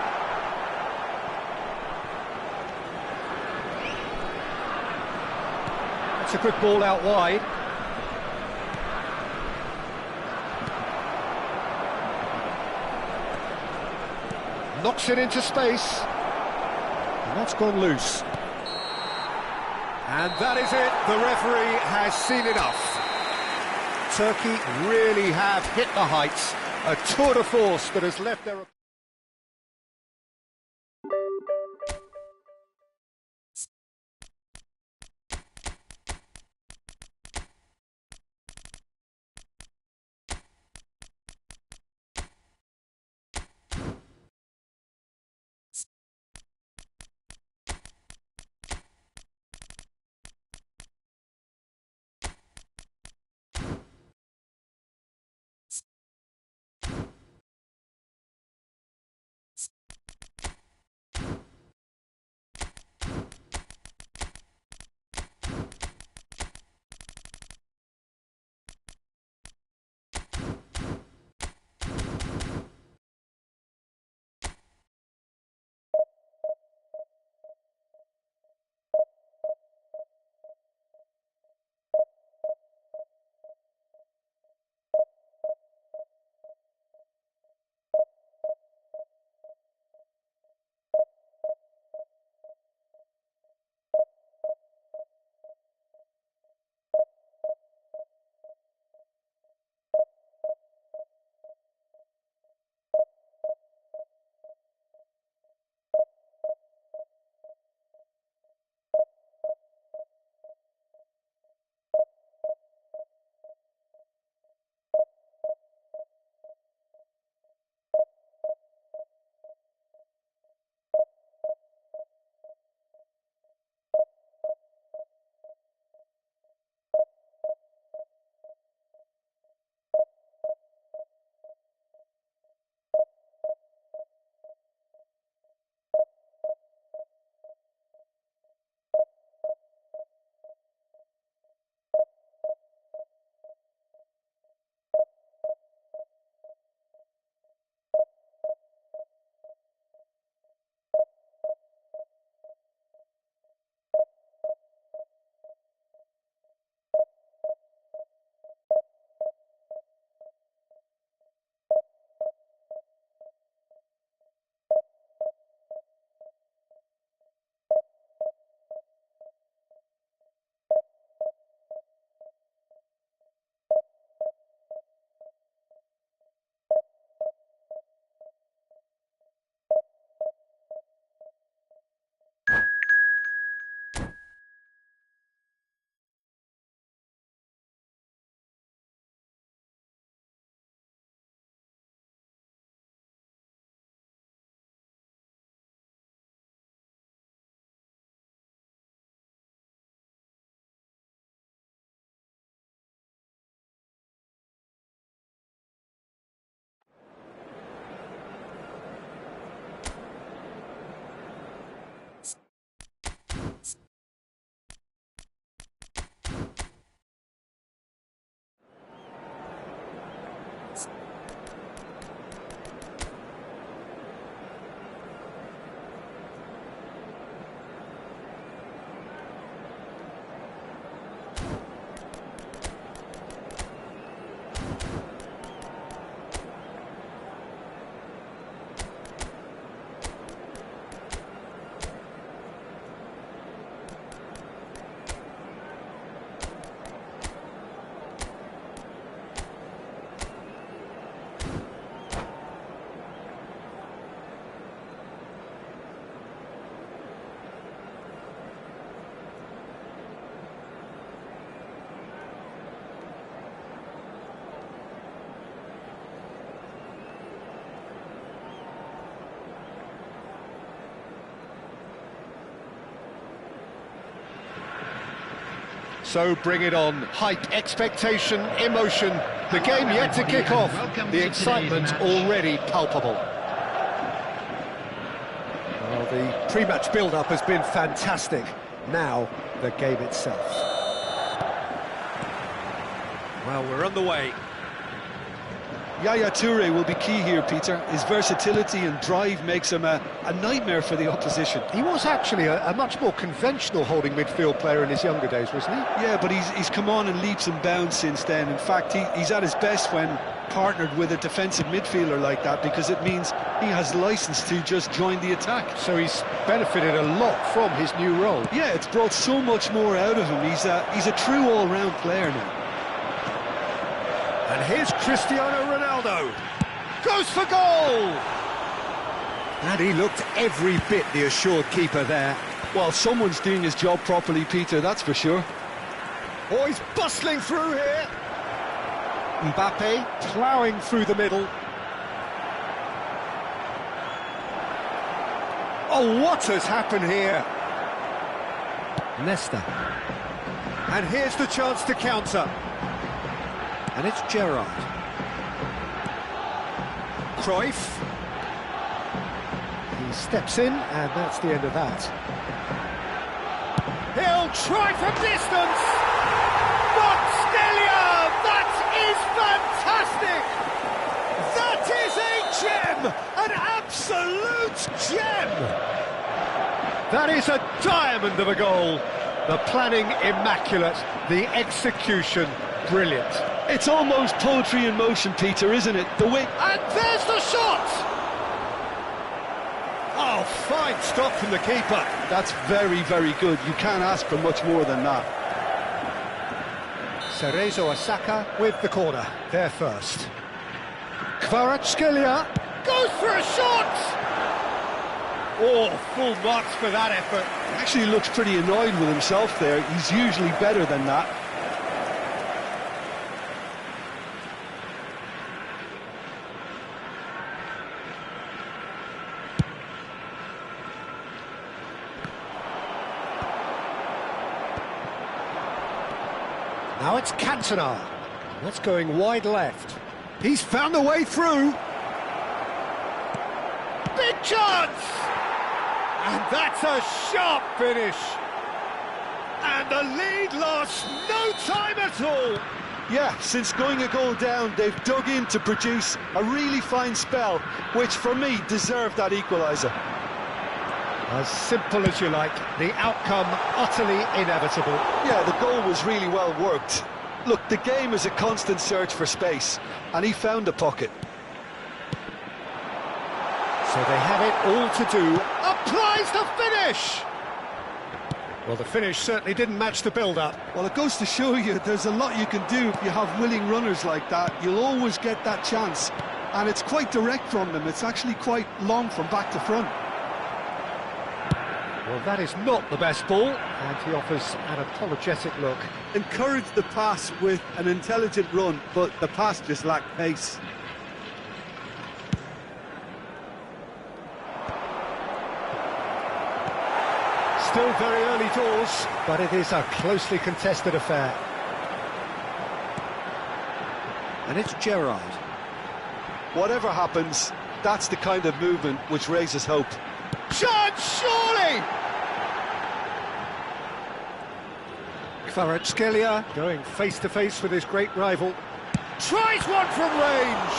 That's a good ball out wide. Knocks it into space. And that's gone loose. And that is it. The referee has seen enough. Turkey really have hit the heights. A tour de force that has left their... So bring it on. Hype, expectation, emotion. The game yet to kick off. The excitement already palpable. Well, the pre-match build-up has been fantastic. Now, the game itself. Well, we're on the way. Yaya Toure will be key here, Peter. His versatility and drive makes him a nightmare for the opposition. He was actually a much more conventional holding midfield player in his younger days, wasn't he? Yeah, but he's come on in leaps and bounds since then. In fact, he's at his best when partnered with a defensive midfielder like that, because it means he has license to just join the attack. So he's benefited a lot from his new role. Yeah, it's brought so much more out of him. He's a true all-round player now. And here's Cristiano Ronaldo. Goes for goal! And he looked every bit the assured keeper there. Well, someone's doing his job properly, Peter, that's for sure. Oh, he's bustling through here. Mbappe ploughing through the middle. Oh, what has happened here? Nesta. And here's the chance to counter. And it's Gerrard. Cruyff. He steps in, and that's the end of that. He'll try from distance! Montstelia! That is fantastic! That is a gem! An absolute gem! That is a diamond of a goal. The planning immaculate, the execution brilliant. It's almost poetry in motion, Peter, isn't it? The way... And there's the shot! Oh, fine stop from the keeper. That's very, very good. You can't ask for much more than that. Cerezo Osaka with the corner. There first. Kvaratskhelia goes for a shot! Oh, full marks for that effort. Actually looks pretty annoyed with himself there. He's usually better than that. Now it's Cantona. That's going wide left. He's found a way through. Big chance! And that's a sharp finish. And the lead lost no time at all. Yeah, since going a goal down, they've dug in to produce a really fine spell, which for me deserved that equaliser. As simple as you like, the outcome utterly inevitable. Yeah, the goal was really well worked. Look, the game is a constant search for space, and he found the pocket. So they have it all to do. Applies the finish! Well, the finish certainly didn't match the build-up. Well, it goes to show you there's a lot you can do if you have willing runners like that. You'll always get that chance, and it's quite direct from them. It's actually quite long from back to front. Well, that is not the best ball, and he offers an apologetic look. Encouraged the pass with an intelligent run, but the pass just lacked pace. Still very early doors, but it is a closely contested affair. And it's Gerrard. Whatever happens, that's the kind of movement which raises hope. Chance, surely! Kvaratskhelia going face-to-face with his great rival. Tries one from range!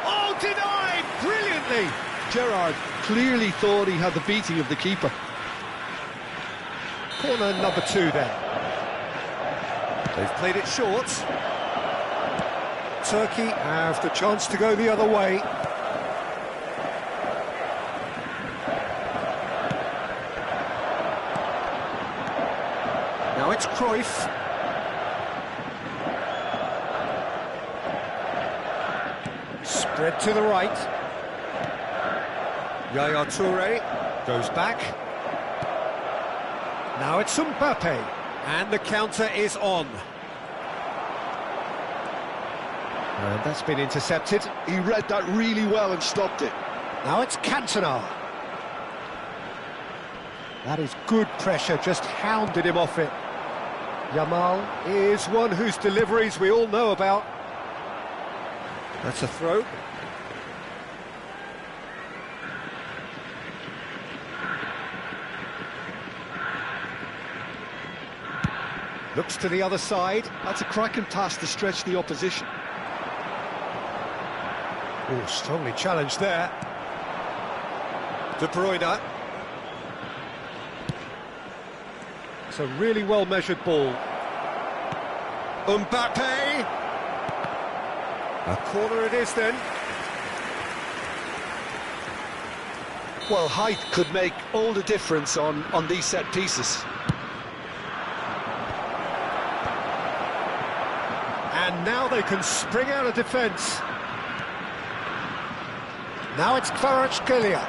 Oh, denied brilliantly! Gerrard clearly thought he had the beating of the keeper. Corner number 2 then. They've played it short. Turkey have the chance to go the other way. Now it's Cruyff. Spread to the right. Yaya Toure goes back. Now it's Mbappe. And the counter is on. And that's been intercepted. He read that really well and stopped it. Now it's Cantona. That is good pressure, just hounded him off it. Yamal is one whose deliveries we all know about. That's a throw. Looks to the other side. That's a cracking pass to stretch the opposition. Oh, strongly challenged there. De Bruyne. It's a really well-measured ball. Mbappe. A corner it is then. Well, height could make all the difference on these set pieces. And now they can spring out of defence. Now it's Kvaratskhelia.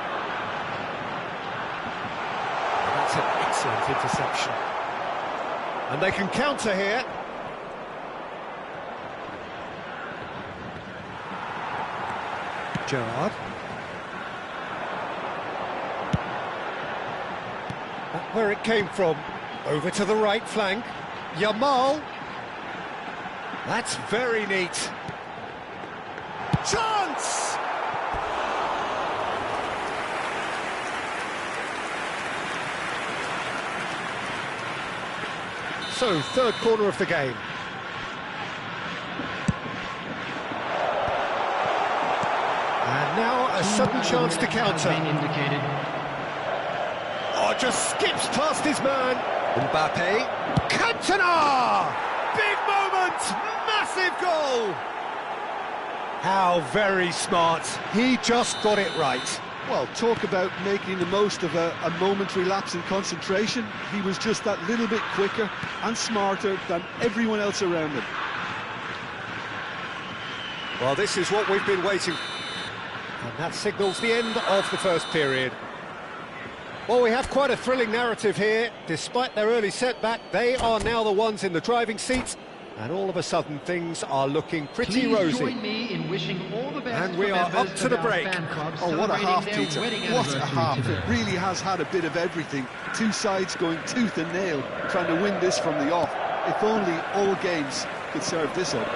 That's an excellent interception. And they can counter here. Gerrard. That's where it came from. Over to the right flank. Yamal. That's very neat. Chance! So, third corner of the game. And now a sudden chance to counter. Oh, just skips past his man. Mbappe. Cantona! Big moment! Massive goal! How very smart. He just got it right. Well, talk about making the most of a momentary lapse in concentration. He was just that little bit quicker and smarter than everyone else around him. Well, this is what we've been waiting for. And that signals the end of the first period. Well, we have quite a thrilling narrative here. Despite their early setback, they are now the ones in the driving seat. And all of a sudden, things are looking pretty rosy. Join me in wishing all the best and we are up to the break. Oh, what a half, Peter. What a half. It really has had a bit of everything. Two sides going tooth and nail, trying to win this from the off. If only all games could serve this up.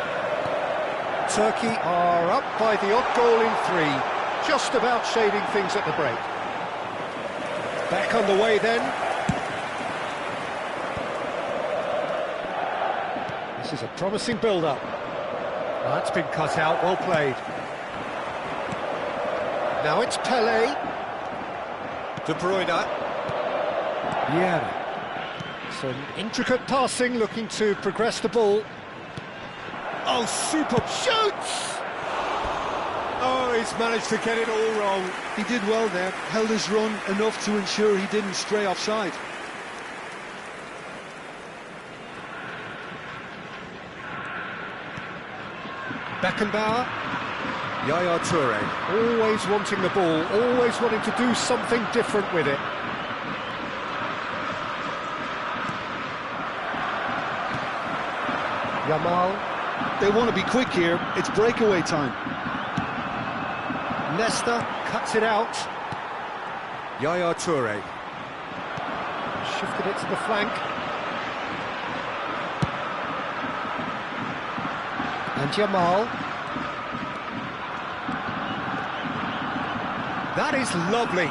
Turkey are up by the odd goal in 3. Just about shading things at the break. Back on the way then. This is a promising build-up. That's been cut out, well played. Now it's Pele. De Bruyne. Yeah. Some intricate passing, looking to progress the ball. Oh, super shoots! Oh, he's managed to get it all wrong. He did well there, held his run enough to ensure he didn't stray offside. Beckenbauer. Yaya Toure. Always wanting the ball, always wanting to do something different with it. Yamal. They want to be quick here, it's breakaway time. Nesta cuts it out. Yaya Toure. Shifted it to the flank. And Yamal. That is lovely.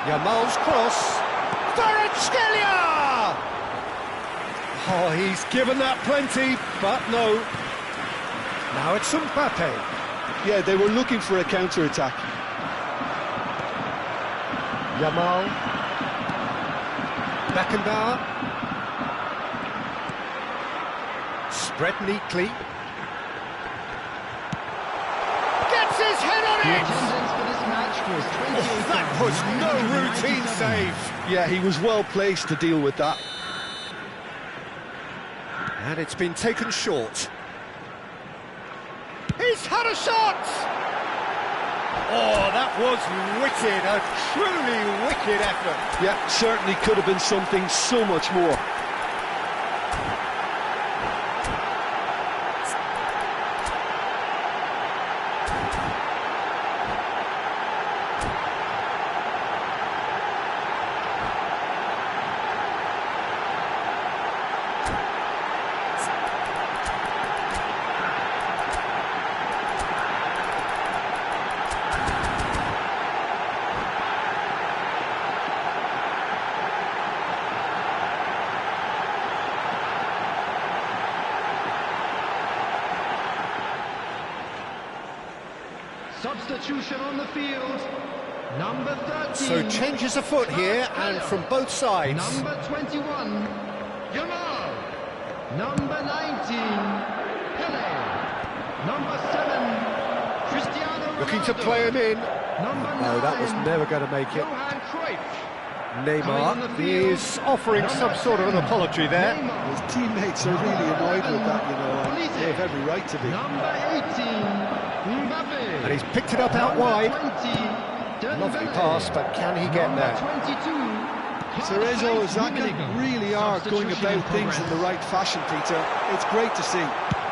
Yamal's cross. Kvaratskhelia! Oh, he's given that plenty, but no. Now it's Mbappe. Yeah, they were looking for a counter-attack. Yamal. Beckenbauer. Spread neatly. Gets his head on it! Oh, that was no routine save. Yeah, he was well placed to deal with that. And it's been taken short. He's had a shot! Oh, that was wicked, a truly wicked effort. Yeah, certainly could have been something so much more. Substitution on the field. Number 13. So changes afoot here, and from both sides. Number 21, Yamal. Number 19, Pele. Number 7, Cristiano Ronaldo. Looking to play him in. Number 9, No, that was never going to make it. Johan Cruyff. Neymar is offering some sort of an apology there. His teammates are really annoyed with that, you know, and they have every right to be. Number 18, Mbappe. And he's picked it up out wide. 20, Lovely pass, but can he get there? 22, Cerezo and Xhaka really are going about things in the right fashion, Peter. It's great to see.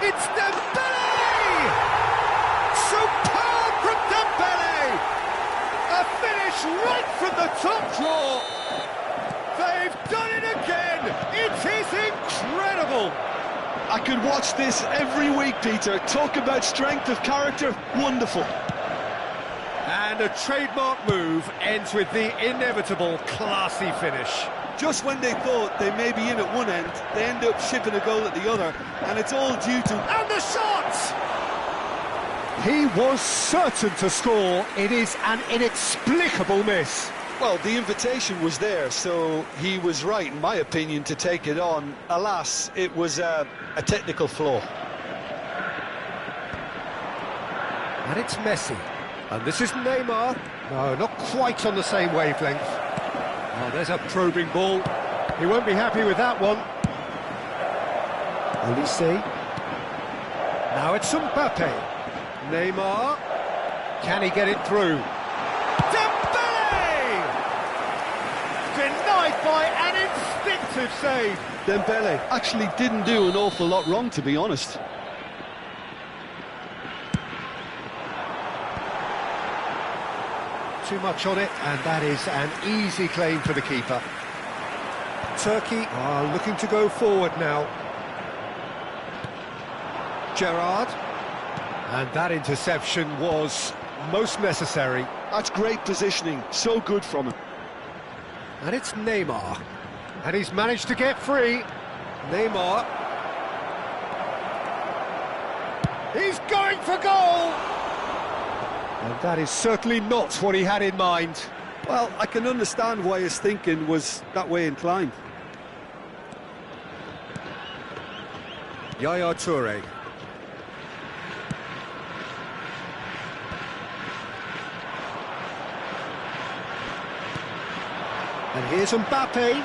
It's Dembele! Superb from Dembele! A finish right from the top drawer. They've done it again. It is incredible. I could watch this every week, Peter. Talk about strength of character. Wonderful. And a trademark move ends with the inevitable classy finish. Just when they thought they may be in at one end, they end up shipping a goal at the other, and it's all due to... And the shot! He was certain to score. It is an inexplicable miss. Well, the invitation was there, so he was right, in my opinion, to take it on. Alas, it was a technical flaw. And it's Messi. And this is Neymar. No, not quite on the same wavelength. Oh, there's a probing ball. He won't be happy with that one. Olise. Now it's Mbappe. Neymar. Can he get it through? Dembele! Denied by an instinctive save. Dembele actually didn't do an awful lot wrong, to be honest. Too much on it, and that is an easy claim for the keeper. Turkey are looking to go forward now. Gerrard. And that interception was most necessary. That's great positioning, so good from him. And it's Neymar. And he's managed to get free. Neymar. He's going for goal! And that is certainly not what he had in mind. Well, I can understand why his thinking was that way inclined. Yaya Toure. And here's Mbappe.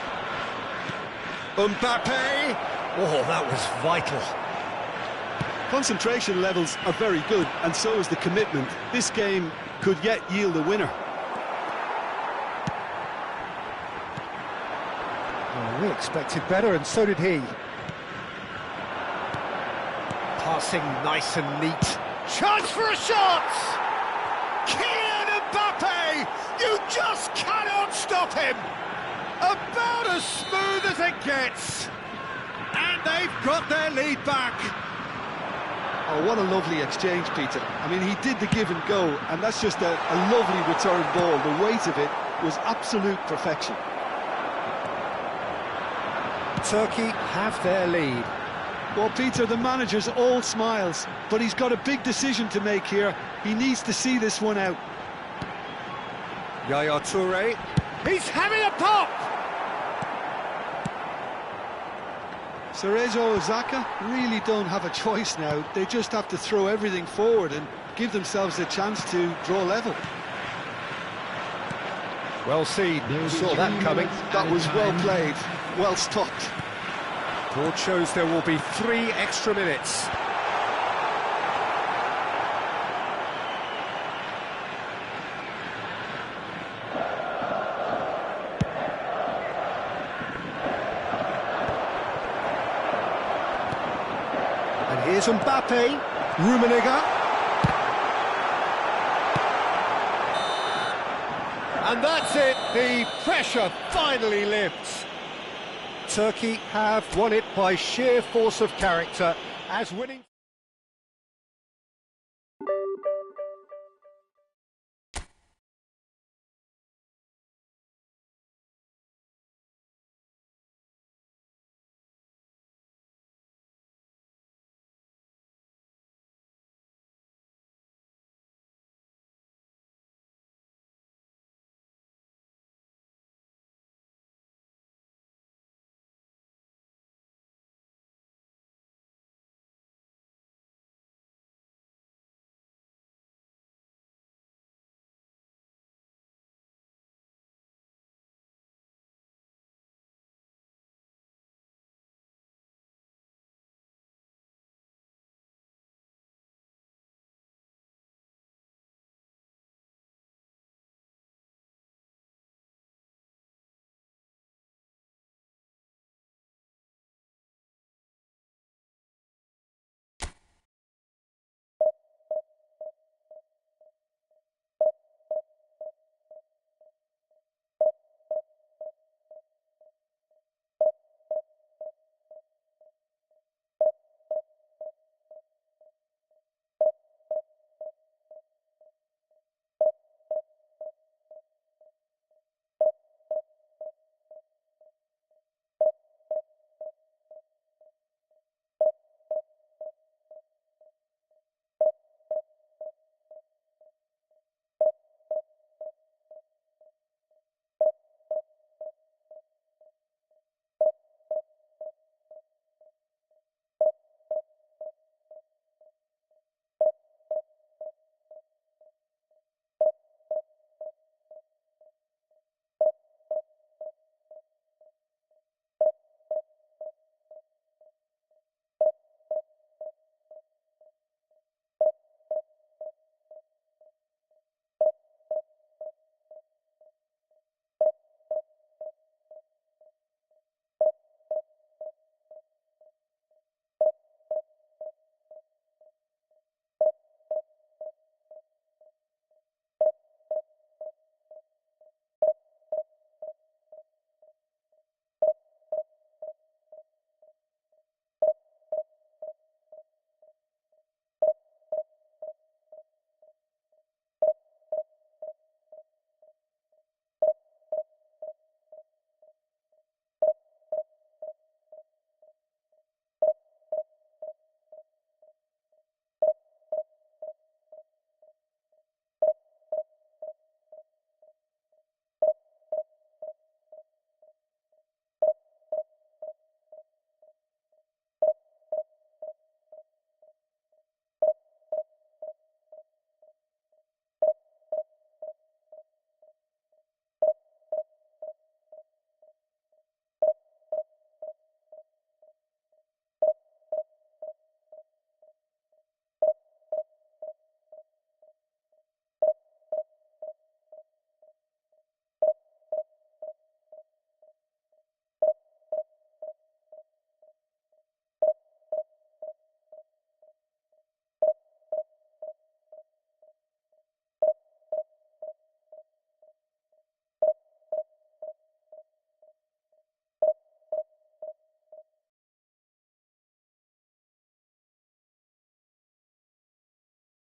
Mbappe! Oh, that was vital. Concentration levels are very good, and so is the commitment. This game could yet yield a winner. Oh, we expected better, and so did he. Passing nice and neat. Chance for a shot! Kylian Mbappe! You just cannot stop him! About as smooth as it gets. And they've got their lead back. Oh, what a lovely exchange, Peter. I mean, he did the give and go, and that's just a lovely return ball. The weight of it was absolute perfection. Turkey have their lead. Well, Peter, the manager's all smiles, but he's got a big decision to make here. He needs to see this one out. Yaya Toure. He's having a pop! Cerezo and Xhaka really don't have a choice now. They just have to throw everything forward and give themselves a chance to draw level. Well seen, saw that coming. That was well played, well stopped. Board shows there will be 3 extra minutes. And here's Mbappe, Rummenigge. And that's it, the pressure finally lifts. Turkey have won it by sheer force of character, as winning...